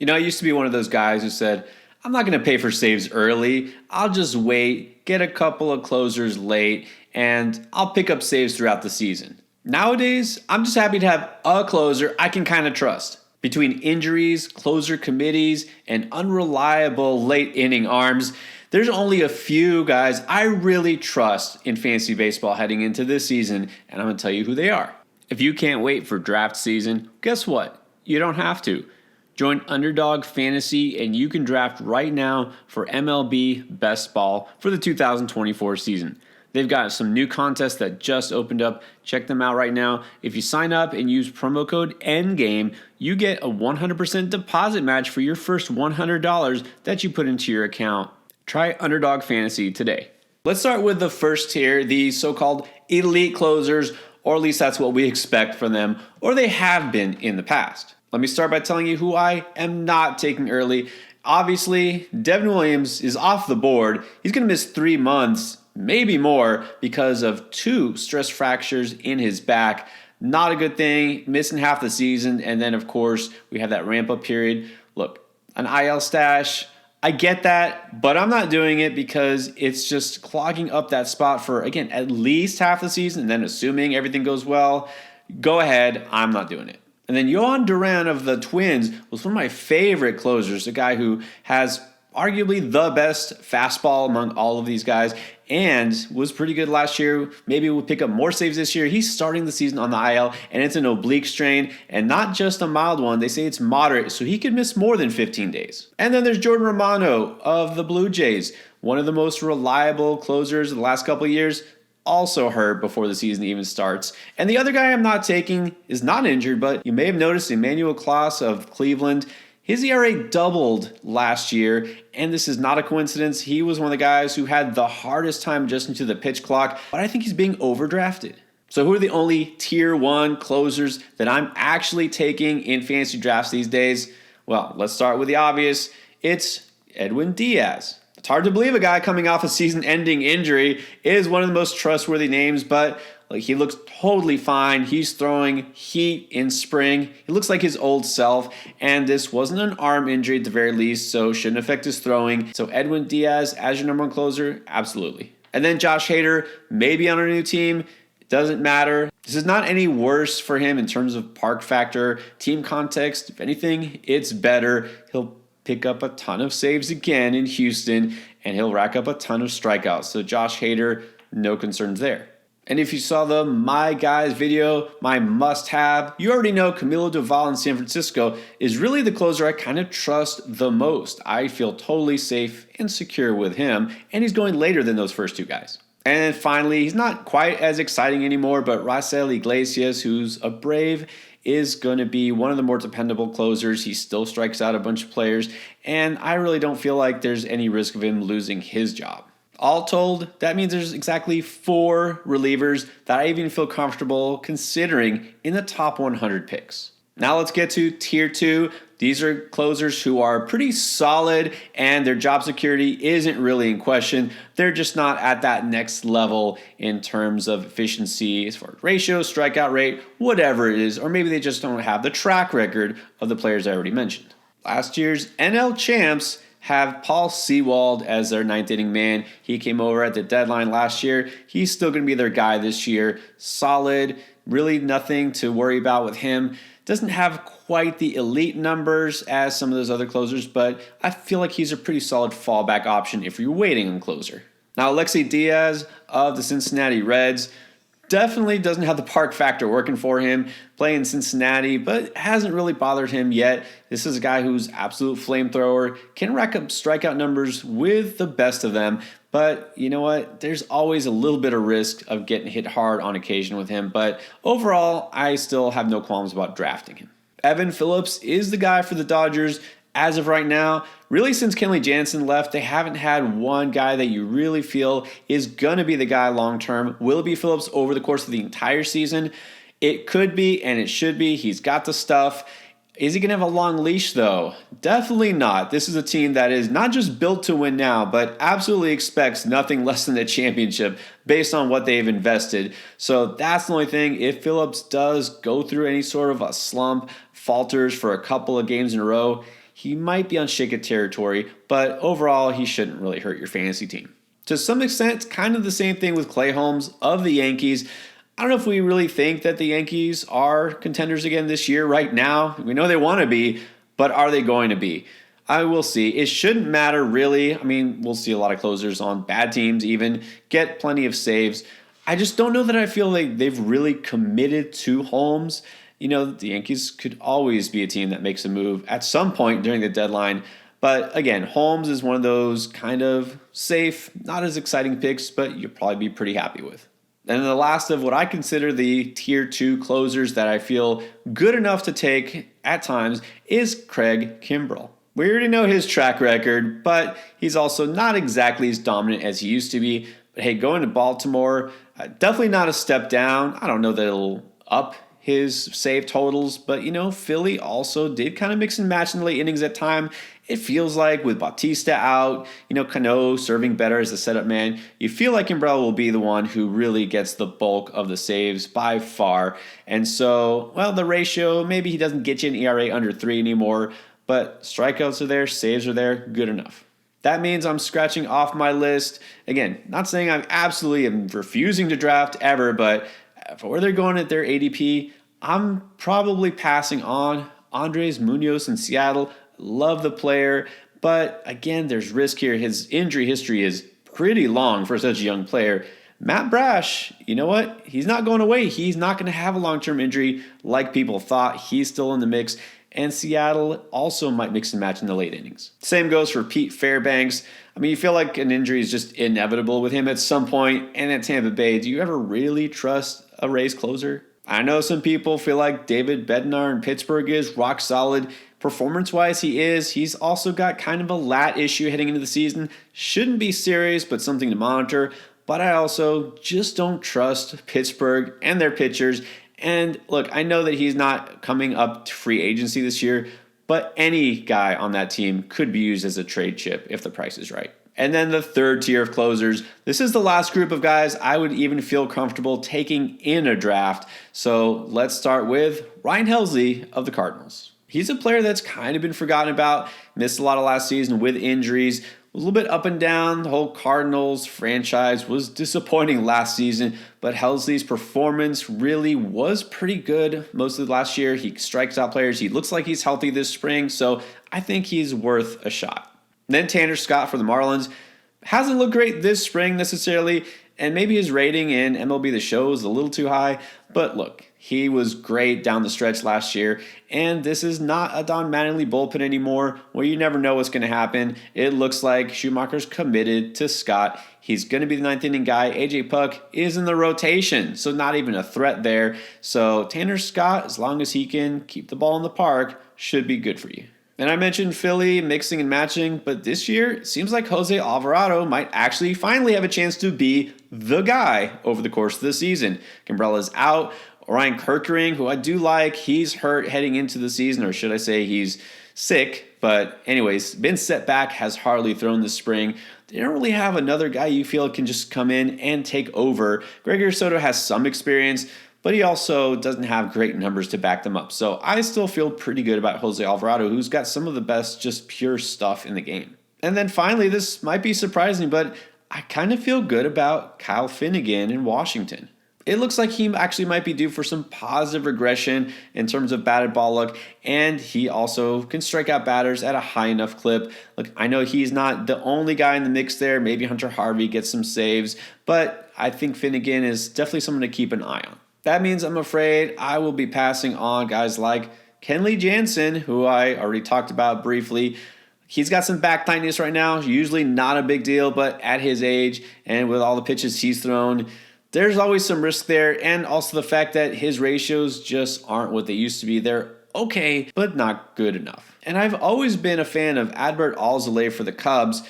I used to be one of those guys who said, I'm not going to pay for saves early. I'll just wait, get a couple of closers late, and I'll pick up saves throughout the season. Nowadays, I'm just happy to have a closer I can kind of trust. Between injuries, closer committees, and unreliable late inning arms, there's only a few guys I really trust in fantasy baseball heading into this season, and I'm going to tell you who they are. If you can't wait for draft season, guess what? You don't have to. Join Underdog Fantasy and you can draft right now for MLB Best Ball for the 2024 season. They've got some new contests that just opened up. Check them out right now. If you sign up and use promo code Endgame, you get a 100% deposit match for your first $100 that you put into your account. Try Underdog Fantasy today. Let's start with the first tier, the so-called elite closers, or at least that's what we expect from them, or they have been in the past. Let me start by telling you who I am not taking early. Obviously, Devin Williams is off the board. He's going to miss 3 months, maybe more, because of 2 stress fractures in his back. Not a good thing, missing half the season. And then, of course, we have that ramp-up period. Look, an IL stash, I get that, but I'm not doing it because it's just clogging up that spot for, again, at least half the season. And then assuming everything goes well, go ahead, I'm not doing it. And then Yohan Duran of the Twins was one of my favorite closers, a guy who has arguably the best fastball among all of these guys and was pretty good last year. Maybe we'll pick up more saves this year. He's starting the season on the IL, and it's an oblique strain, and not just a mild one. They say it's moderate, so he could miss more than 15 days. And then there's Jordan Romano of the Blue Jays, one of the most reliable closers of the last couple of years. Also hurt before the season even starts. And the other guy I'm not taking is not injured, but you may have noticed Emmanuel Clase of Cleveland. His ERA doubled last year, and this is not a coincidence. He was one of the guys who had the hardest time adjusting to the pitch clock, but I think he's being overdrafted. So who are the only tier 1 closers that I'm actually taking in fantasy drafts these days? Well, let's start with the obvious. It's Edwin Diaz. It's hard to believe a guy coming off a season-ending injury is one of the most trustworthy names, but he looks totally fine. He's throwing heat in spring. He looks like his old self, and this wasn't an arm injury at the very least, so shouldn't affect his throwing. So Edwin Diaz as your number 1 closer, absolutely. And then Josh Hader, maybe on a new team. It doesn't matter. This is not any worse for him in terms of park factor, team context. If anything, it's better. He'll pick up a ton of saves again in Houston, and he'll rack up a ton of strikeouts. So Josh Hader, no concerns there. And if you saw the My Guys video, my must-have, you already know Camilo Doval in San Francisco is really the closer I kind of trust the most. I feel totally safe and secure with him, and he's going later than those first 2 guys. And then finally, he's not quite as exciting anymore, but Raisel Iglesias, who's a Brave, is going to be one of the more dependable closers. He still strikes out a bunch of players, and I really don't feel like there's any risk of him losing his job. All told, that means there's exactly 4 relievers that I even feel comfortable considering in the top 100 picks. Now let's get to tier 2. These are closers who are pretty solid and their job security isn't really in question. They're just not at that next level in terms of efficiency as far as ratio, strikeout rate, whatever it is, or maybe they just don't have the track record of the players I already mentioned. Last year's NL champs have Paul Sewald as their 9th inning man. He came over at the deadline last year. He's still going to be their guy this year. Solid, really nothing to worry about with him. Doesn't have quite the elite numbers as some of those other closers, but I feel like he's a pretty solid fallback option if you're waiting on closer. Now, Alexi Diaz of the Cincinnati Reds definitely doesn't have the park factor working for him, playing in Cincinnati, but hasn't really bothered him yet. This is a guy who's absolute flamethrower, can rack up strikeout numbers with the best of them, but you know what? There's always a little bit of risk of getting hit hard on occasion with him, but overall, I still have no qualms about drafting him. Evan Phillips is the guy for the Dodgers. As of right now, really since Kenley Jansen left, they haven't had one guy that you really feel is going to be the guy long term. Will it be Phillips over the course of the entire season? It could be, and it should be. He's got the stuff. Is he going to have a long leash, though? Definitely not. This is a team that is not just built to win now, but absolutely expects nothing less than a championship based on what they've invested. So that's the only thing. If Phillips does go through any sort of a slump, falters for a couple of games in a row, he might be on shaky territory, but overall, he shouldn't really hurt your fantasy team. To some extent, it's kind of the same thing with Clay Holmes of the Yankees. I don't know if we really think that the Yankees are contenders again this year right now. We know they want to be, but are they going to be? I will see. It shouldn't matter really. I mean, we'll see a lot of closers on bad teams even get plenty of saves. I just don't know that I feel like they've really committed to Holmes. You know, the Yankees could always be a team that makes a move at some point during the deadline. But again, Holmes is one of those kind of safe, not as exciting picks, but you'll probably be pretty happy with. And the last of what I consider the tier 2 closers that I feel good enough to take at times is Craig Kimbrell. We already know his track record, but he's also not exactly as dominant as he used to be. But hey, going to Baltimore, definitely not a step down. I don't know that it'll up his save totals, but Philly also did kind of mix and match in the late innings at time. It feels like with Bautista out, Cano serving better as a setup man, you feel like Kimbrell will be the one who really gets the bulk of the saves by far. And so, the ratio, maybe he doesn't get you an ERA under 3 anymore, but strikeouts are there, saves are there, good enough. That means I'm scratching off my list. Again, not saying I'm absolutely refusing to draft ever, but for where they're going at their ADP, I'm probably passing on Andres Munoz in Seattle. Love the player, but again, there's risk here. His injury history is pretty long for such a young player. Matt Brash, you know what? He's not going away. He's not going to have a long-term injury like people thought. He's still in the mix. And Seattle also might mix and match in the late innings. Same goes for Pete Fairbanks. I mean, you feel like an injury is just inevitable with him at some point. And at Tampa Bay, do you ever really trust a Rays closer? I know some people feel like David Bednar in Pittsburgh is rock solid. Performance-wise, he is. He's also got kind of a lat issue heading into the season. Shouldn't be serious, but something to monitor. But I also just don't trust Pittsburgh and their pitchers. And look, I know that he's not coming up to free agency this year, but any guy on that team could be used as a trade chip if the price is right. And then the third tier of closers. This is the last group of guys I would even feel comfortable taking in a draft. So let's start with Ryan Helsley of the Cardinals. He's a player that's kind of been forgotten about, missed a lot of last season with injuries, a little bit up and down. The whole Cardinals franchise was disappointing last season, but Helsley's performance really was pretty good most of last year. He strikes out players. He looks like he's healthy this spring, so I think he's worth a shot. Then Tanner Scott for the Marlins. Hasn't looked great this spring necessarily, and maybe his rating in MLB The Show is a little too high, but look, he was great down the stretch last year, and this is not a Don Mattingly bullpen anymore where you never know what's going to happen. It looks like Schumacher's committed to Scott. He's going to be the ninth inning guy. AJ Puck is in the rotation, so not even a threat there. So Tanner Scott, as long as he can keep the ball in the park, should be good for you. And I mentioned Philly mixing and matching, but this year it seems like Jose Alvarado might actually finally have a chance to be the guy over the course of the season. Kimbrell is out. Ryan Kerkering, who I do like, he's hurt heading into the season, or should I say he's sick. But anyways, been set back, has hardly thrown this spring. They don't really have another guy you feel can just come in and take over. Gregory Soto has some experience, but he also doesn't have great numbers to back them up. So I still feel pretty good about Jose Alvarado, who's got some of the best just pure stuff in the game. And then finally, this might be surprising, but I kind of feel good about Kyle Finnegan in Washington. It looks like he actually might be due for some positive regression in terms of batted ball luck, and he also can strike out batters at a high enough clip. Look, I know he's not the only guy in the mix there. Maybe Hunter Harvey gets some saves, but I think Finnegan is definitely someone to keep an eye on. That means I'm afraid I will be passing on guys like Kenley Jansen, who I already talked about briefly. He's got some back tightness right now, usually not a big deal, but at his age and with all the pitches he's thrown, there's always some risk there, and also the fact that his ratios just aren't what they used to be. They're okay, but not good enough. And I've always been a fan of Adbert Alzolay for the Cubs.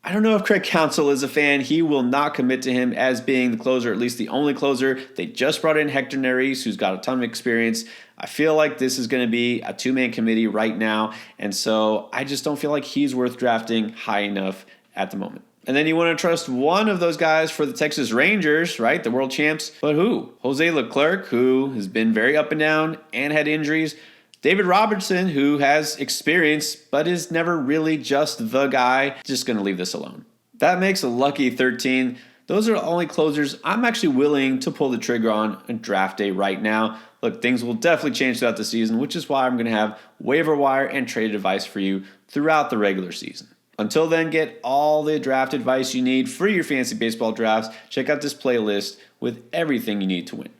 I don't know if Craig Counsell is a fan. He will not commit to him as being the closer, at least the only closer. They just brought in Hector Neris, who's got a ton of experience. I feel like this is going to be a two-man committee right now, and so I just don't feel like he's worth drafting high enough at the moment. And then you want to trust one of those guys for the Texas Rangers, right? The world champs. But who? Jose Leclerc, who has been very up and down and had injuries. David Robertson, who has experience but is never really just the guy. Just going to leave this alone. That makes a lucky 13. Those are the only closers I'm actually willing to pull the trigger on draft day right now. Look, things will definitely change throughout the season, which is why I'm going to have waiver wire and trade advice for you throughout the regular season. Until then, get all the draft advice you need for your fantasy baseball drafts. Check out this playlist with everything you need to win.